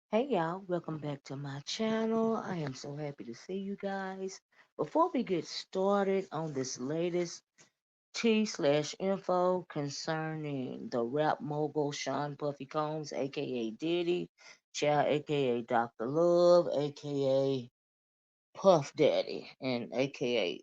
Hey y'all, welcome back to my channel. I am so happy to see you guys. Before we get started on this latest tea/info concerning the rap mogul Sean Puffy Combs, aka Diddy, Child, aka Dr. Love, aka Puff Daddy, and aka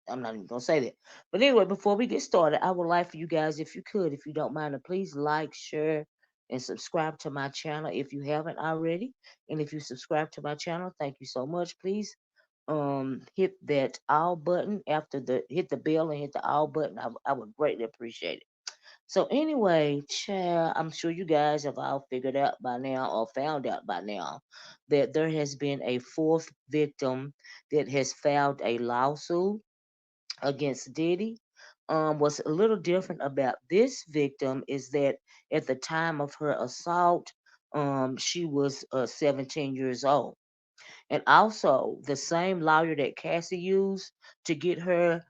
I'm not even gonna say that. But anyway, before we get started, I would like for you guys, if you could, if you don't mind, to please like, share, and subscribe to my channel if you haven't already. And if you subscribe to my channel, thank you so much. Please hit that all button after the hit the bell and hit the all button. I would greatly appreciate it. So anyway, child, I'm sure you guys have all figured out by now or found out by now that there has been a fourth victim that has filed a lawsuit against Diddy. What's a little different about this victim is that at the time of her assault, she was 17 years old. And also, the same lawyer that Cassie used to get her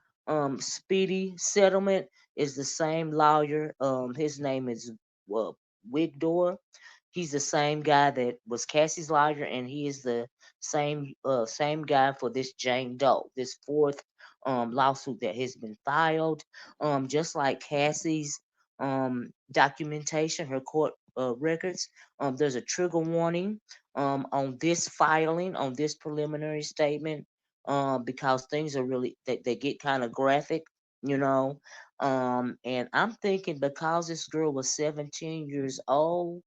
speedy settlement is the same lawyer. His name is uh, Wigdor. He's the same guy that was Cassie's lawyer, and he is the same guy for this Jane Doe, this fourth lawsuit that has been filed. Just like Cassie's documentation, her court records, there's a trigger warning on this filing, on this preliminary statement, because things are really they get kind of graphic, you know. And I'm thinking because this girl was 17 years old,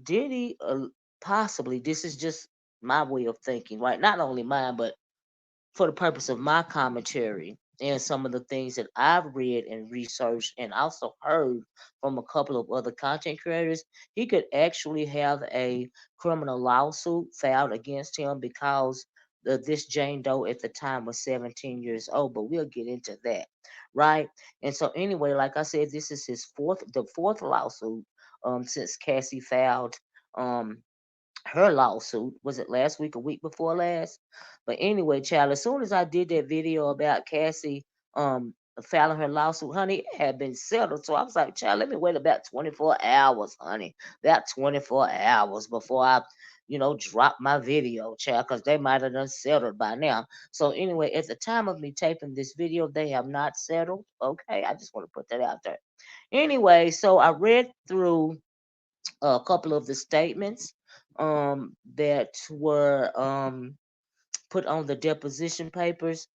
Diddy possibly, this is just my way of thinking, right? Not only mine, but for the purpose of my commentary and some of the things that I've read and researched and also heard from a couple of other content creators, he could actually have a criminal lawsuit filed against him because this Jane Doe at the time was 17 years old. But we'll get into that, right? And so anyway, like I said, this is the fourth lawsuit since Cassie filed um her lawsuit. Was it last week or week before last? But anyway, child, as soon as I did that video about Cassie filing her lawsuit, honey, it had been settled. So I was like, child, let me wait about 24 hours, honey. About 24 hours before I, drop my video, child, because they might have done settled by now. So anyway, at the time of me taping this video, they have not settled. Okay, I just want to put that out there. Anyway, so I read through a couple of the statements that were put on the deposition papers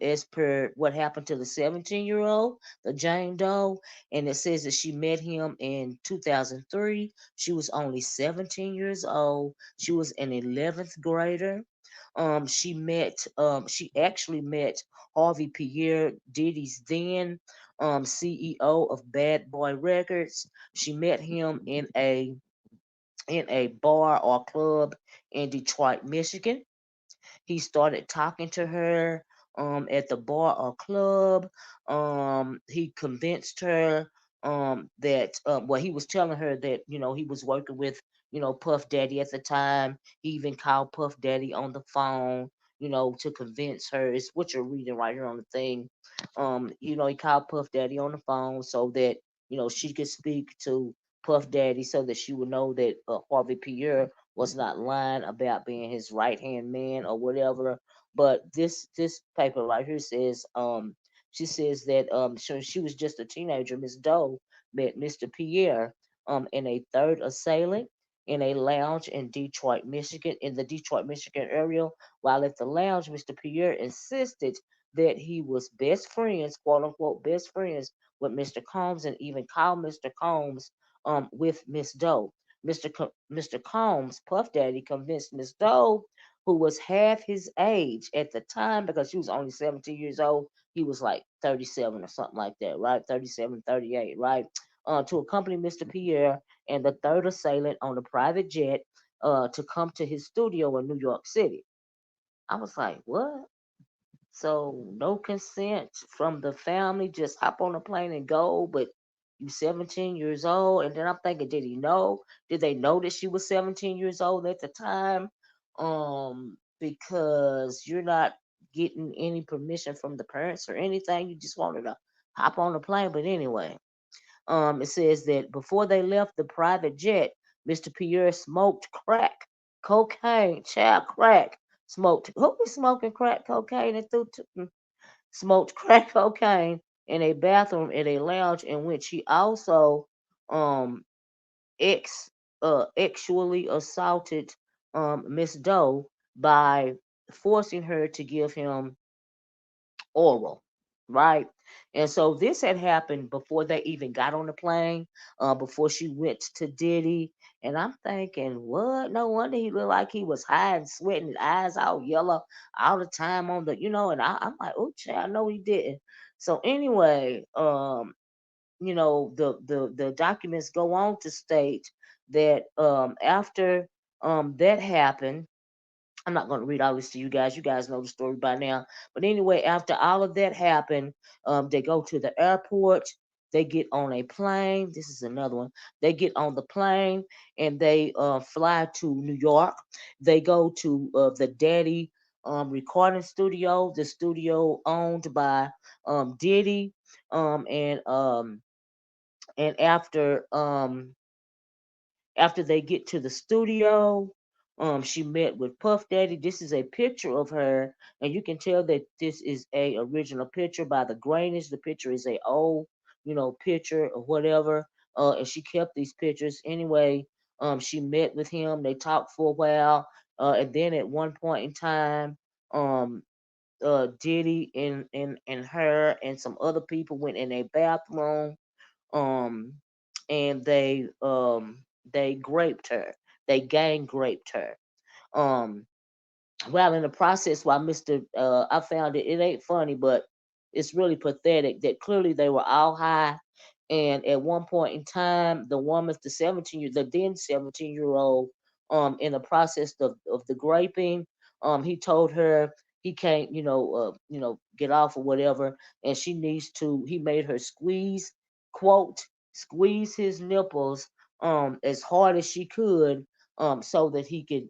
as per what happened to the 17-year-old, the Jane Doe. And it says that she met him in 2003. She was only 17 years old. She was an 11th grader. She actually met Harvey Pierre, Diddy's then CEO of Bad Boy Records. She met him in a bar or club in Detroit, Michigan. He started talking to her at the bar or club. He convinced her that, well, he was telling her that, he was working with, Puff Daddy at the time. He even called Puff Daddy on the phone, to convince her. It's what you're reading right here on the thing. He called Puff Daddy on the phone so that, she could speak to Puff Daddy so that she would know that Harvey Pierre was not lying about being his right hand man or whatever. But this paper right here says she says that she was just a teenager. Miss Doe met Mr. Pierre in a third assailant in a lounge in Detroit, Michigan, in the Detroit, Michigan area. While at the lounge, Mr. Pierre insisted that he was best friends, quote unquote, best friends with Mr. Combs, and even called Mr. Combs with Miss Doe. Mr. Combs, Puff Daddy, convinced Miss Doe, who was half his age at the time because she was only 17 years old. He was like 37 or something like that, right? 37, 38, right? To accompany Mr. Pierre and the third assailant on a private jet to come to his studio in New York City. I was like, what? So no consent from the family, just hop on a plane and go, but you 17 years old. And then I'm thinking, did he know? Did they know that she was 17 years old at the time? Because you're not getting any permission from the parents or anything. You just wanted to hop on the plane. But anyway, it says that before they left the private jet, Mr. Pierre smoked crack, cocaine, child crack. Smoked. Who was smoking crack cocaine and smoked crack cocaine in a bathroom at a lounge in which he also um ex actually assaulted Miss Doe by forcing her to give him oral, right? And so this had happened before they even got on the plane, before she went to Diddy. And I'm thinking, what? No wonder he looked like he was high and sweating, eyes all yellow all the time on the, and I'm like, oh, child, no, he didn't. So anyway, the documents go on to state that after that happened, I'm not going to read all this to you guys. You guys know the story by now. But anyway, after all of that happened, they go to the airport. They get on a plane. This is another one. They get on the plane and they fly to New York. They go to the Daddy recording studio, the studio owned by Diddy. And after they get to the studio, she met with Puff Daddy. This is a picture of her, and you can tell that this is a original picture by the grayness. The picture is a old, picture or whatever. And she kept these pictures anyway. She met with him. They talked for a while, and then at one point in time, um, Diddy and her and some other people went in a bathroom, um, and they graped her. They gang raped her. Um, while in the process, while Mr. I found it ain't funny, but it's really pathetic that clearly they were all high. And at one point in time, the woman, the then 17-year-old, in the process of the graping, he told her he can't, get off or whatever, and he made her quote, squeeze his nipples, as hard as she could, so that he could,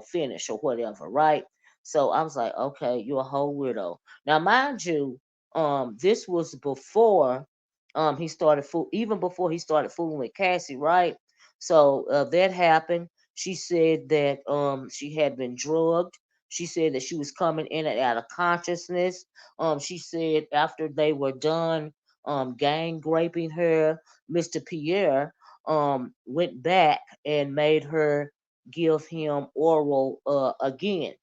finish or whatever, right? So I was like, okay, you're a whole weirdo. Now, mind you, this was before even before he started fooling with Cassie, right? So that happened. She said that she had been drugged. She said that she was coming in and out of consciousness. She said after they were done gang raping her, Mr. Pierre went back and made her give him oral again.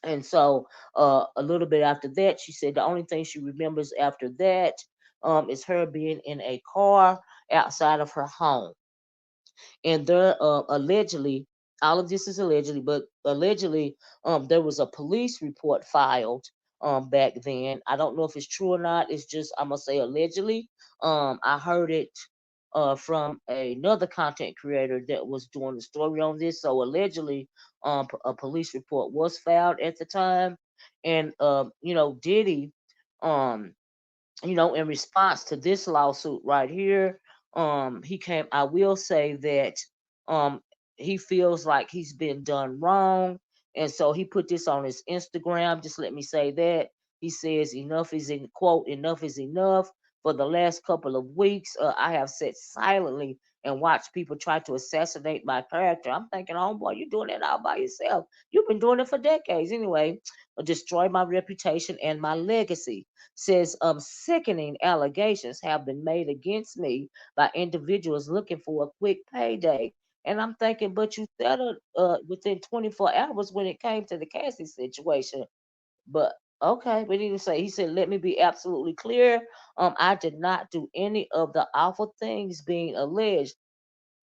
And so a little bit after that, she said the only thing she remembers after that is her being in a car outside of her home. And there allegedly, all of this is allegedly, but allegedly there was a police report filed back then. I don't know if it's true or not. It's just, I'm gonna say allegedly. I heard it from another content creator that was doing the story on this. So allegedly, a police report was filed at the time. And Diddy, um in response to this lawsuit right here, I will say that um, he feels like he's been done wrong. And so he put this on his Instagram. Just let me say that. He says, enough is enough. For the last couple of weeks, I have sat silently and watched people try to assassinate my character. I'm thinking, homeboy, you're doing it all by yourself. You've been doing it for decades. Anyway, destroy my reputation and my legacy. Says sickening allegations have been made against me by individuals looking for a quick payday. And I'm thinking, but you settled within 24 hours when it came to the Cassie situation. But okay, but he didn't say. He said, "Let me be absolutely clear. I did not do any of the awful things being alleged.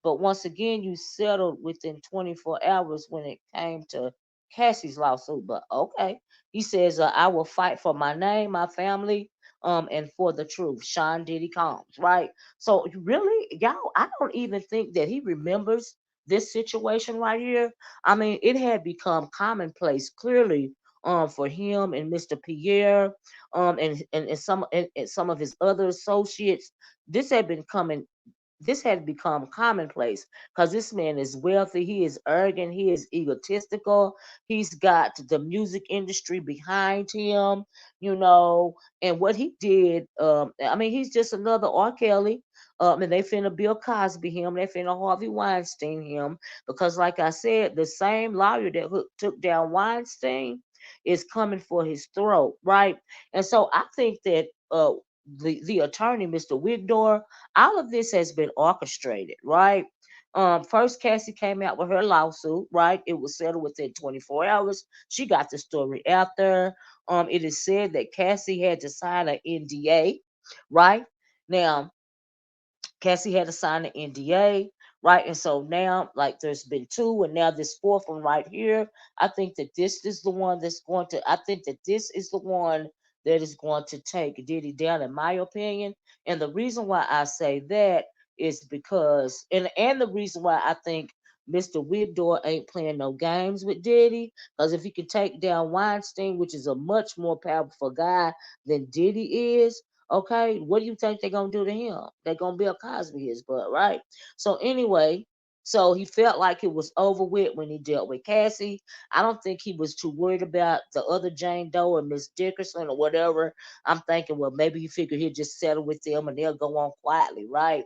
But once again, you settled within 24 hours when it came to Cassie's lawsuit. But okay." He says, I will fight for my name, my family, and for the truth. Sean Diddy Combs, right? So really, y'all, I don't even think that he remembers this situation right here. I mean, it had become commonplace clearly for him and Mr. Pierre and some of his other associates. This had been coming this had become commonplace because this man is wealthy, he is arrogant, he is egotistical, he's got the music industry behind him, and what he did, I mean, he's just another R. Kelly. And they finna Bill Cosby him, they finna Harvey Weinstein him, because like I said, the same lawyer that took down Weinstein is coming for his throat, right? And so I think that the attorney, Mr. Wigdor, all of this has been orchestrated, right? First, Cassie came out with her lawsuit, right? It was settled within 24 hours. She got the story out there. It is said that Cassie had to sign an NDA, right? Now, Cassie had to sign an NDA, right? And so now, like, there's been two, and now this fourth one right here. I think that this is the one that's going to. I think that this is the one that is going to take Diddy down, in my opinion. And the reason why I say that is because, and the reason why I think Mr. Wigdor ain't playing no games with Diddy, because if he can take down Weinstein, which is a much more powerful guy than Diddy is, okay, what do you think they're gonna do to him? They're gonna Bill Cosby his butt, right? So anyway, so he felt like it was over with when he dealt with Cassie. I don't think he was too worried about the other Jane Doe or Miss Dickerson or whatever. I'm thinking, well, maybe he figured he'd just settle with them and they'll go on quietly, right?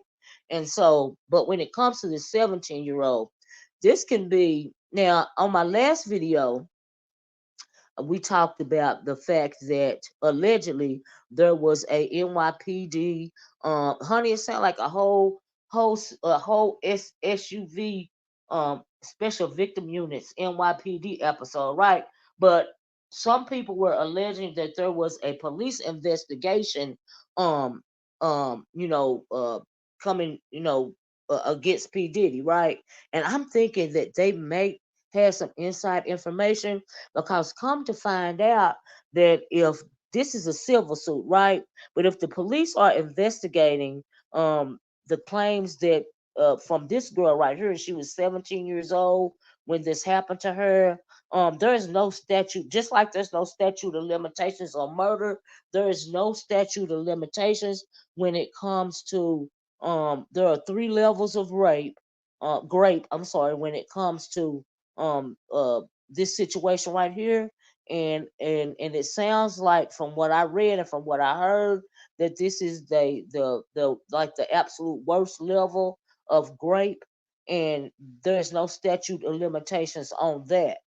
And so, but when it comes to the 17-year-old, this can be now on my last video we talked about the fact that allegedly there was a NYPD. Honey, it sounded like a whole SUV special victim units NYPD episode, right? But some people were alleging that there was a police investigation, um, you know, coming, against P Diddy, right? And I'm thinking that they may have some inside information, because come to find out that if this is a civil suit, right? But if the police are investigating the claims that from this girl right here, she was 17 years old when this happened to her. There is no statute, just like there's no statute of limitations on murder. There is no statute of limitations when it comes to there are three levels of grape. I'm sorry, when it comes to um uh this situation right here. And it sounds like, from what I read and from what I heard, that this is the like the absolute worst level of grape, and there's no statute of limitations on that,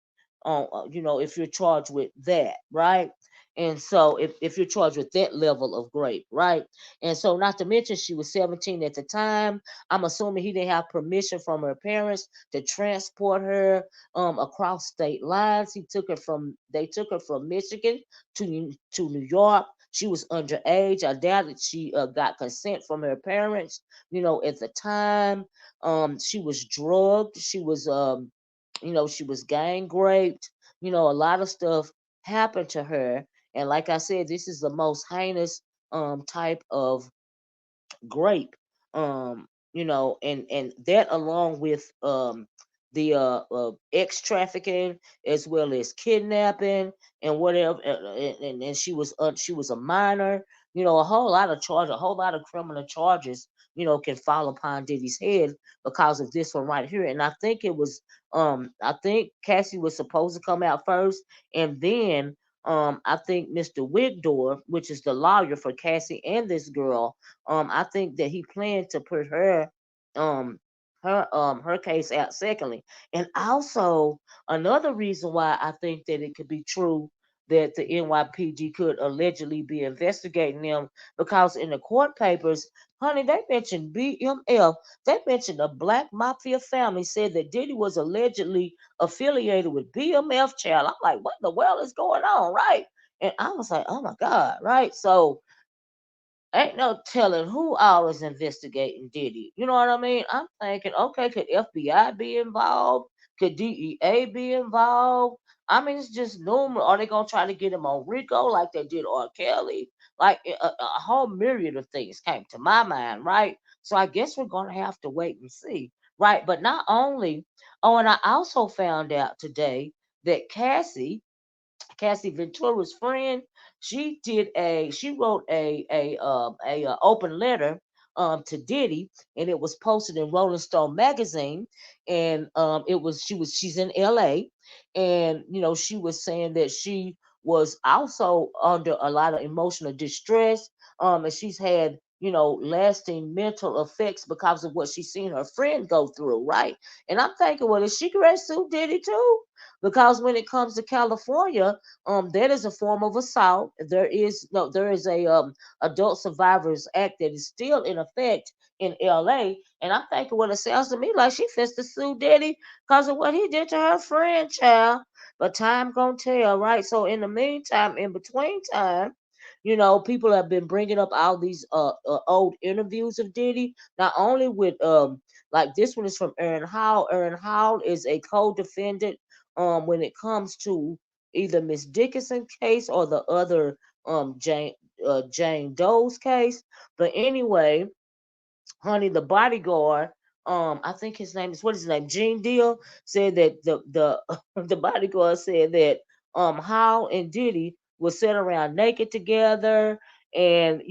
on if you're charged with that, right? And so if you're charged with that level of grape, right? And so, not to mention, she was 17 at the time. I'm assuming he didn't have permission from her parents to transport her across state lines. They took her from Michigan to New York. She was underage. I doubt that she got consent from her parents, at the time. She was drugged. She was gang raped. A lot of stuff happened to her. And like I said, this is the most heinous type of grape. And that, along with the ex trafficking, as well as kidnapping and whatever, and she was a minor. A whole lot of charges, a whole lot of criminal charges, can fall upon Diddy's head because of this one right here. And I think Cassie was supposed to come out first, and then I think Mr. Wigdor, which is the lawyer for Cassie and this girl, I think that he planned to put um her case out secondly. And also, another reason why I think that it could be true that the NYPD could allegedly be investigating them, because in the court papers, honey, they mentioned BMF. They mentioned a black mafia family said that Diddy was allegedly affiliated with BMF. Child, I'm like, what the world is going on, right? And I was like, oh my God, right? So ain't no telling who all is investigating Diddy. You know what I mean? I'm thinking, okay, could FBI be involved? Could DEA be involved? I mean, it's just numerous. Are they gonna try to get him on Rico like they did R. Kelly? Like a whole myriad of things came to my mind, right? So I guess we're gonna have to wait and see, right? But not only, oh, and I also found out today that Cassie Ventura's friend, she wrote a open letter to Diddy, and it was posted in Rolling Stone magazine. And she's in LA, and she was saying that she was also under a lot of emotional distress, and she's had lasting mental effects because of what she's seen her friend go through, right? And I'm thinking, well, is she going to sue Diddy too? Because when it comes to California, that is a form of assault. There is a Adult Survivors Act that is still in effect in LA. And I'm thinking, well, it sounds to me like she fits to sue Diddy because of what he did to her friend, child. But time gonna tell, right? So in the meantime, in between time, people have been bringing up all these old interviews of Diddy, not only with like this one is from Aaron Hall. Aaron Hall is a co-defendant when it comes to either Miss Dickinson case or the other Jane Doe's case. But anyway, honey, the bodyguard, I think his name is, what is his name? Gene Deal said that the the bodyguard said that Hall and Diddy would sit around naked together, and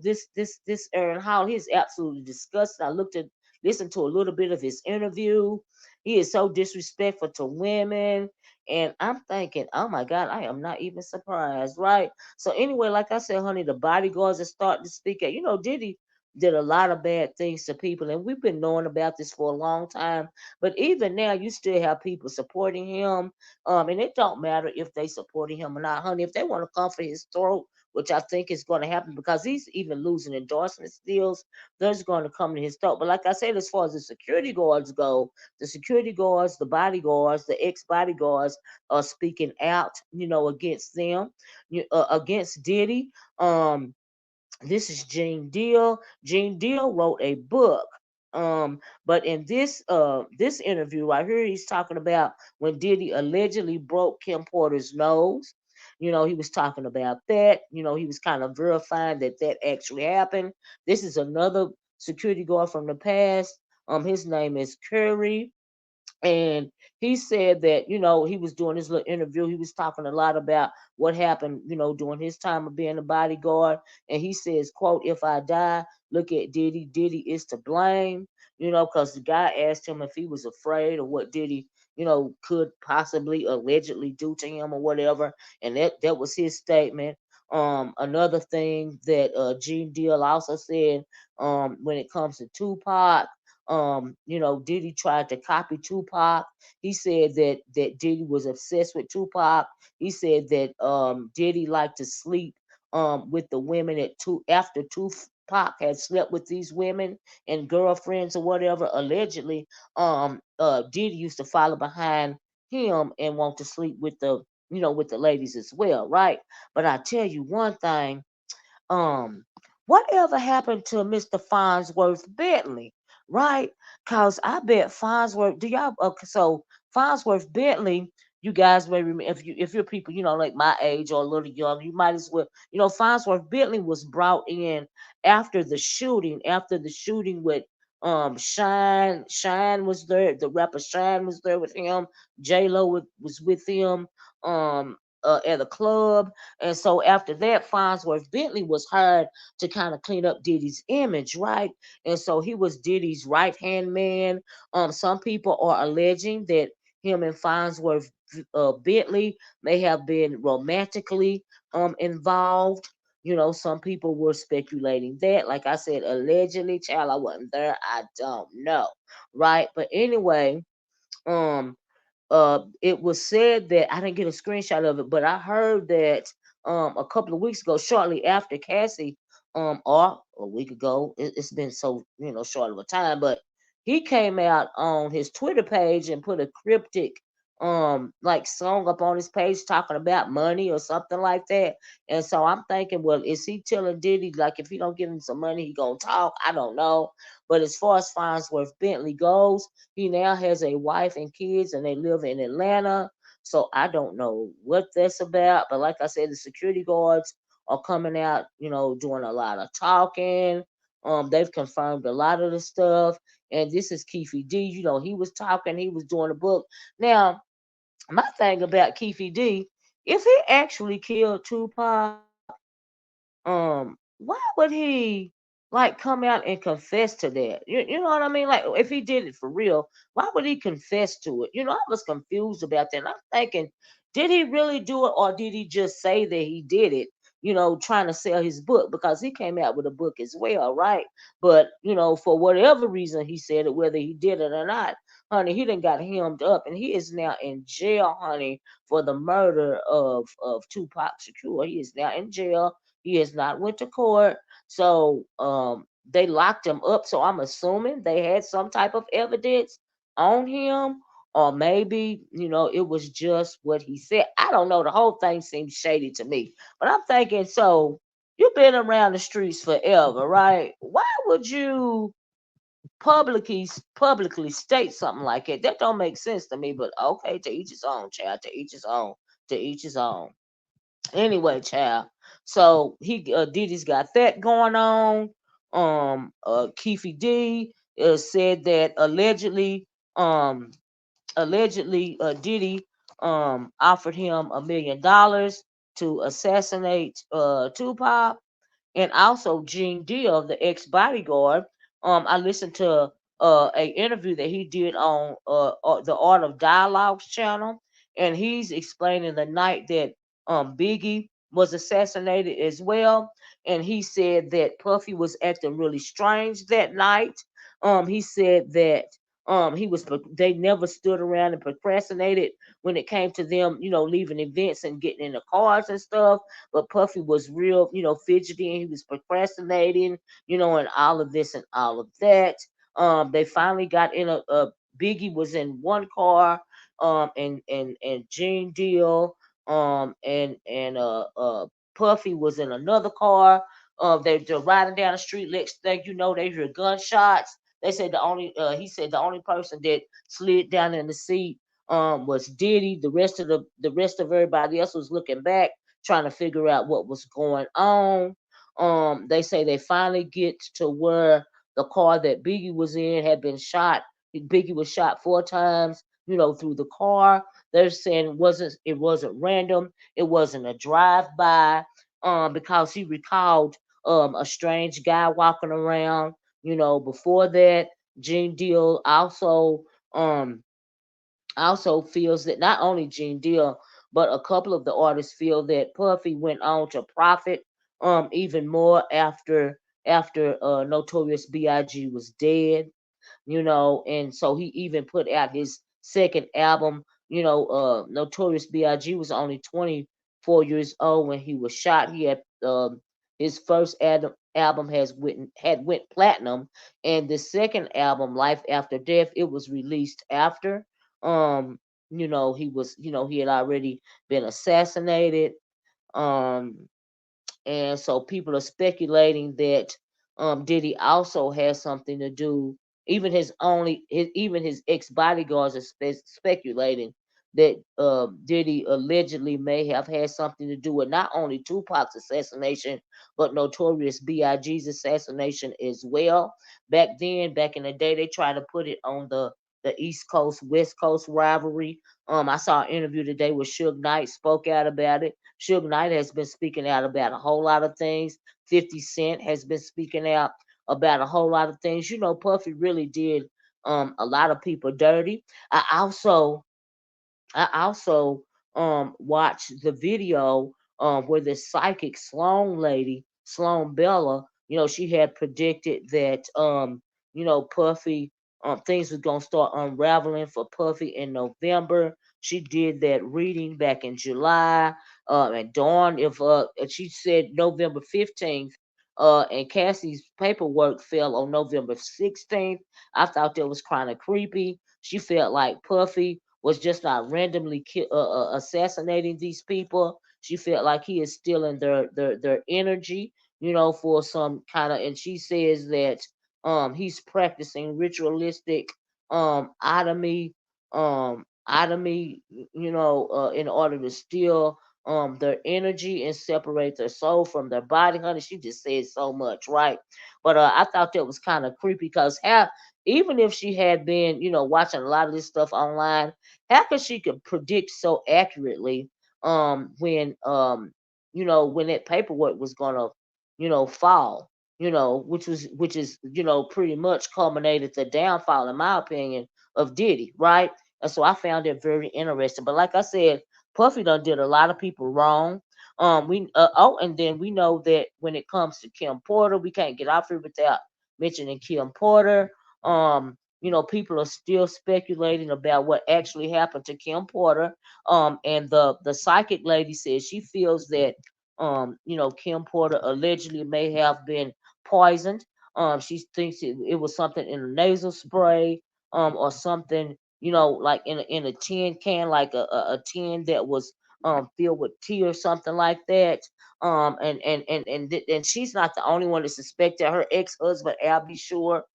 this Aaron Hall, he's absolutely disgusting. I listened to a little bit of his interview. He is so disrespectful to women. And I'm thinking, oh my God, I am not even surprised, right? So anyway, like I said, honey, the bodyguards are starting to speak out. Diddy did a lot of bad things to people, and we've been knowing about this for a long time. But even now, you still have people supporting him, and it don't matter if they supporting him or not, honey. If they want to come for his throat, which I think is going to happen because he's even losing endorsement deals, there's going to come to his throat. But like I said, as far as the security guards go, the security guards, the bodyguards, the ex bodyguards are speaking out, against them, against Diddy. This is Gene Deal. Gene Deal wrote a book. But in this interview right here, he's talking about when Diddy allegedly broke Kim Porter's nose. He was talking about that. He was kind of verifying that that actually happened. This is another security guard from the past. His name is Curry, and he said that he was doing his little interview. He was talking a lot about what happened during his time of being a bodyguard. And he says, quote, "If I die, look at Diddy is to blame," because the guy asked him if he was afraid of what Diddy could possibly allegedly do to him or whatever. And that was his statement. Another thing that Gene Deal also said, when it comes to Tupac, Diddy tried to copy Tupac. He said that Diddy was obsessed with Tupac. He said that Diddy liked to sleep with the women after Tupac had slept with these women and girlfriends or whatever. Allegedly, Diddy used to follow behind him and want to sleep with the ladies as well, right? But I tell you one thing, um, whatever happened to Mr. Farnsworth Bentley, right? Cause I bet Farnsworth. Do y'all? Okay, so Farnsworth Bentley, you guys may remember if you're people like my age or a little young, you might as well Farnsworth Bentley was brought in after the shooting with Shine was there, the rapper Shine was there with him, J Lo was with him um at a club. And so after that, Farnsworth Bentley was hired to kind of clean up Diddy's image, right? And so he was Diddy's right hand man. Some people are alleging that him and Farnsworth Bentley may have been romantically involved. Some people were speculating that. Like I said, allegedly, child, I wasn't there. I don't know, right? But anyway, um, it was said that I didn't get a screenshot of it, but I heard that a couple of weeks ago, shortly after Cassie, or a week ago, it's been so short of a time, but he came out on his Twitter page and put a cryptic like song up on his page talking about money or something like that. And so I'm thinking, well, is he telling Diddy like if he don't give him some money, he gonna talk? I don't know. But as far as Farnsworth Bentley goes, he now has a wife and kids, and they live in Atlanta. So I don't know what that's about. But like I said, the security guards are coming out, doing a lot of talking. They've confirmed a lot of the stuff. And this is Keefe D. He was talking, he was doing a book. Now, my thing about Keefe D, if he actually killed Tupac, why would he like come out and confess to that? You know what I mean? Like if he did it for real, why would he confess to it? I was confused about that. And I'm thinking, did he really do it or did he just say that he did it? trying to sell his book because he came out with a book as well, right? But for whatever reason he said it, whether he did it or not, honey, he done got hemmed up and he is now in jail, honey, for the murder of Tupac Shakur. He is now in jail. He has not went to court. So they locked him up. So I'm assuming they had some type of evidence on him, or maybe it was just what he said. I don't know. The whole thing seems shady to me. But I'm thinking, so you've been around the streets forever, right? Why would you publicly state something like that? That don't make sense to me. But okay, to each his own, child. To each his own. To each his own. Anyway, child. So he Diddy's got that going on. Keefe D said that um Diddy offered him $1 million to assassinate Tupac. And also Gene Deal, the ex bodyguard. I listened to a interview that he did on the Art of Dialogues channel, and he's explaining the night that Biggie was assassinated as well. And he said that Puffy was acting really strange that night. He said that they never stood around and procrastinated when it came to them, leaving events and getting in the cars and stuff. But Puffy was real, fidgety, and he was procrastinating, and all of this and all of that. They finally got in a Biggie was in one car, and Gene Deal, and Puffy was in another car. They're riding down the street. Next thing you know, they hear gunshots. They said he said the only person that slid down in the seat was Diddy. The rest of everybody else was looking back, trying to figure out what was going on. They say they finally get to where the car that Biggie was in had been shot. Biggie was shot 4 times, through the car. They're saying it wasn't random. It wasn't a drive by. Because he recalled a strange guy walking around. Before that, Gene Deal also feels that not only Gene Deal, but a couple of the artists feel that Puffy went on to profit even more after Notorious B.I.G. was dead. And so he even put out his second album. Notorious B.I.G. was only 24 years old when he was shot. He had his first album went platinum, and the second album, Life After Death, it was released after. Um, he had already been assassinated. Um, and so people are speculating that Diddy also has something to do. Even his ex bodyguards are speculating that Diddy allegedly may have had something to do with not only Tupac's assassination, but Notorious B.I.G.'s assassination as well. Back in the day, they tried to put it on the East Coast West Coast rivalry. I saw an interview today where Suge Knight spoke out about it. Suge Knight has been speaking out about a whole lot of things. 50 Cent has been speaking out about a whole lot of things. Puffy really did a lot of people dirty. I also watched the video where the psychic Sloan lady, Sloan Bella, she had predicted that Puffy things was gonna start unraveling for Puffy in November. She did that reading back in July. And Dawn, if she said November 15th, and Cassie's paperwork fell on November 16th. I thought that was kind of creepy. She felt like Puffy was just not randomly assassinating these people. She felt like he is stealing their energy, for some kind of. And she says that he's practicing ritualistic otomy, in order to steal their energy and separate their soul from their body. Honey, she just said so much, right? But I thought that was kind of creepy because how even if she had been, watching a lot of this stuff online, how could she could predict so accurately when that paperwork was gonna, fall, which is pretty much culminated the downfall, in my opinion, of Diddy, right? And so I found it very interesting. But like I said, Puffy done did a lot of people wrong. And then we know that when it comes to Kim Porter, we can't get off here without mentioning Kim Porter. People are still speculating about what actually happened to Kim Porter. And the psychic lady says she feels that Kim Porter allegedly may have been poisoned. She thinks it was something in a nasal spray, or something, like in a tin can, like a tin that was filled with tea or something like that. And she's not the only one that suspected. Her ex-husband, Albie Shore,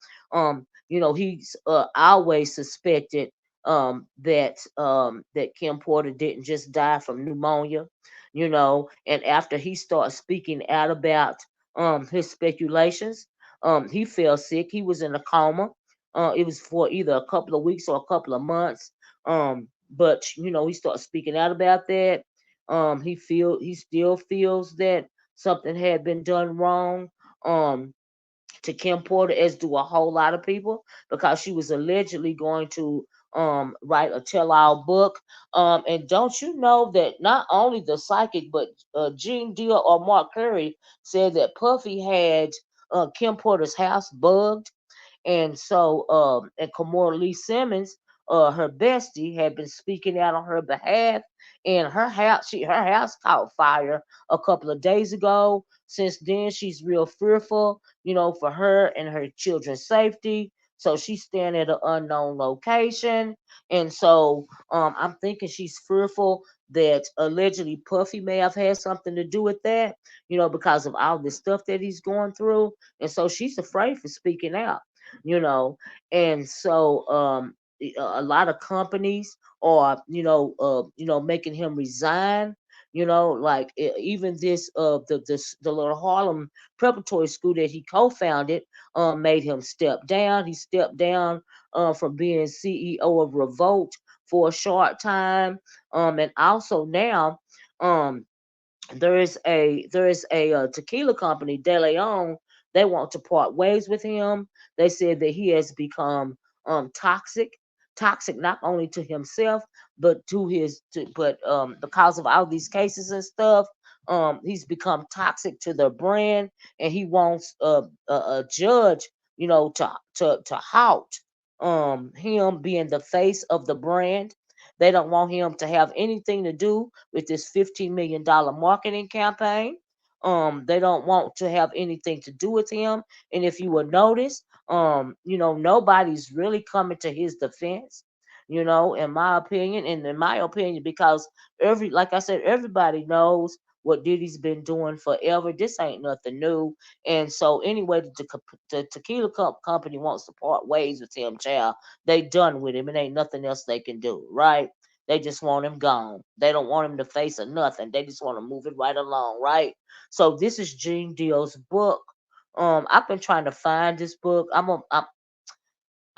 he's always suspected that Kim Porter didn't just die from pneumonia, and after he started speaking out about his speculations, he fell sick. He was in a coma. It was for either a couple of weeks or a couple of months. But he started speaking out about that. He still feels that something had been done wrong. To Kim Porter, as do a whole lot of people, because she was allegedly going to write a tell-all book. And don't you know that not only the psychic, but Gene Deal or Mark Curry said that Puffy had Kim Porter's house bugged. And Kamora Lee Simmons, her bestie, had been speaking out on her behalf, and her house caught fire a couple of days ago. Since then, she's real fearful, for her and her children's safety. So she's staying at an unknown location, and so I'm thinking she's fearful that allegedly Puffy may have had something to do with that, because of all this stuff that he's going through, and so she's afraid for speaking out you know and so a lot of companies are making him resign, like even this the little Harlem preparatory school that he co-founded made him step down. He stepped down from being CEO of Revolt for a short time, and also now um there is a tequila company, De Leon. They want to part ways with him. They said that he has become toxic, toxic not only to himself but because of all these cases and stuff. He's become toxic to their brand, and he wants a judge, to halt him being the face of the brand. They don't want him to have anything to do with this $15 million marketing campaign. They don't want to have anything to do with him. And if you will notice, nobody's really coming to his defense, in my opinion, because like I said, everybody knows what Diddy's been doing forever. This ain't nothing new. And so anyway, the tequila company wants to part ways with him, child. They done with him, and ain't nothing else they can do, right? They just want him gone. They don't want him to face or nothing. They just want to move it right along, right? So this is Gene Deal's book. I've been trying to find this book.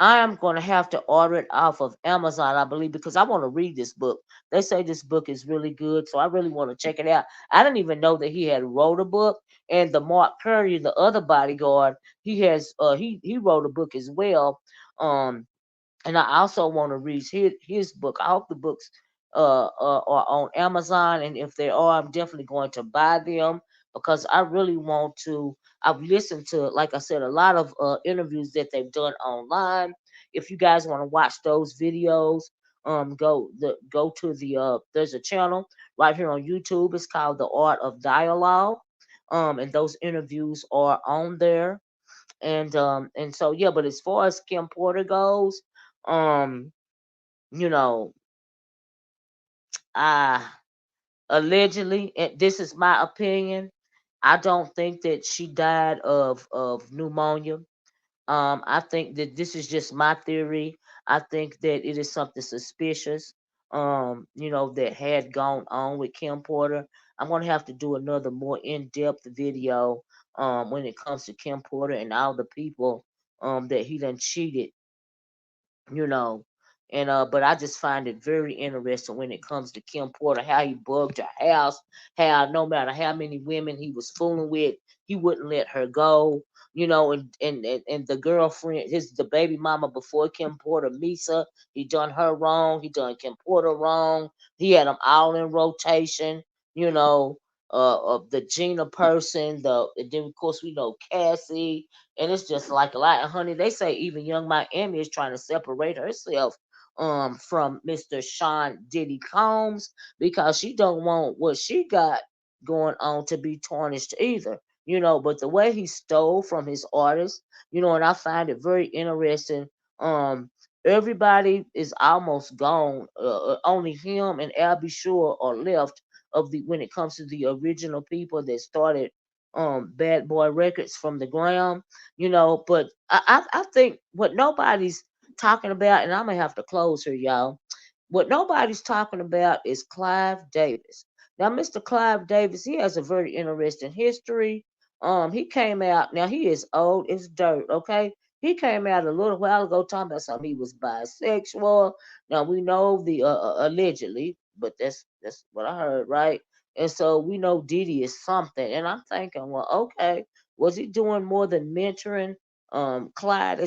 I am going to have to order it off of Amazon, I believe, because I want to read this book. They say this book is really good, so I really want to check it out. I didn't even know that he had wrote a book, and the Mark Curry, the other bodyguard, he wrote a book as well. And I also want to read his book. I hope the books are on Amazon, and if they are, I'm definitely going to buy them because I really want to. I've listened to, like I said, a lot of interviews that they've done online. If you guys want to watch those videos, go to there's a channel right here on YouTube. It's called The Art of Dialogue, and those interviews are on there. And so yeah, but as far as Kim Porter goes, um, you know, I allegedly, and this is my opinion, I don't think that she died of pneumonia. I think that this is just my theory. I think that it is something suspicious, that had gone on with Kim Porter. I'm gonna have to do another more in-depth video when it comes to Kim Porter and all the people that he done cheated, you know. And but I just find it very interesting when it comes to Kim Porter, how he bugged her house, how no matter how many women he was fooling with, he wouldn't let her go, and the girlfriend, the baby mama before Kim Porter, Misa, he done her wrong, he done Kim Porter wrong, he had them all in rotation, you know, of the Gina person, and then of course we know Cassie, and it's just like a lot. And honey, they say even Young Miami is trying to separate herself from Mr. Sean Diddy Combs because she don't want what she got going on to be tarnished either. But the way he stole from his artists, and I find it very interesting. Um, Everybody is almost gone. Only him and Albie Shore are left of the when it comes to the original people that started Bad Boy Records from the ground. But I think what nobody's talking about, and I'm gonna have to close here, y'all. What nobody's talking about is Clive Davis. Now, Mr. Clive Davis, he has a very interesting history. He came out. Now he is old as dirt. Okay, he came out a little while ago talking about something he was bisexual. Now we know the allegedly, but that's what I heard, right? And so we know Diddy is something, and I'm thinking, well, okay, was he doing more than mentoring? Clyde,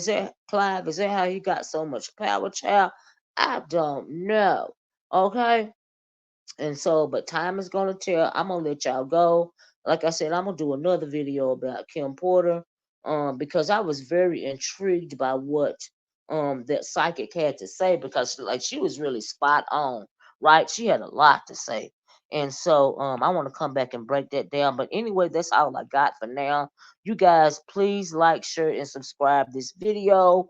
Clive? Is that how he got so much power, child? I don't know. Okay, and so, but time is gonna tell. I'm gonna let y'all go. Like I said, I'm gonna do another video about Kim Porter, because I was very intrigued by what that psychic had to say because like she was really spot on, right? She had a lot to say. And so I want to come back and break that down. But anyway, that's all I got for now. You guys, please like, share, and subscribe this video.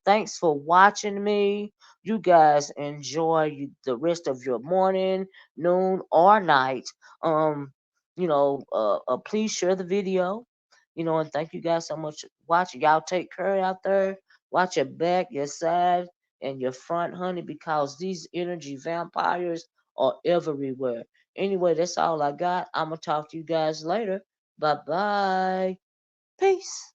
Thanks for watching me. You guys enjoy the rest of your morning, noon, or night. Um, please share the video. And thank you guys so much for watching. Y'all take care out there. Watch your back, your side, and your front, honey, because these energy vampires are everywhere. Anyway, that's all I got. I'm gonna talk to you guys later. Bye bye. Peace.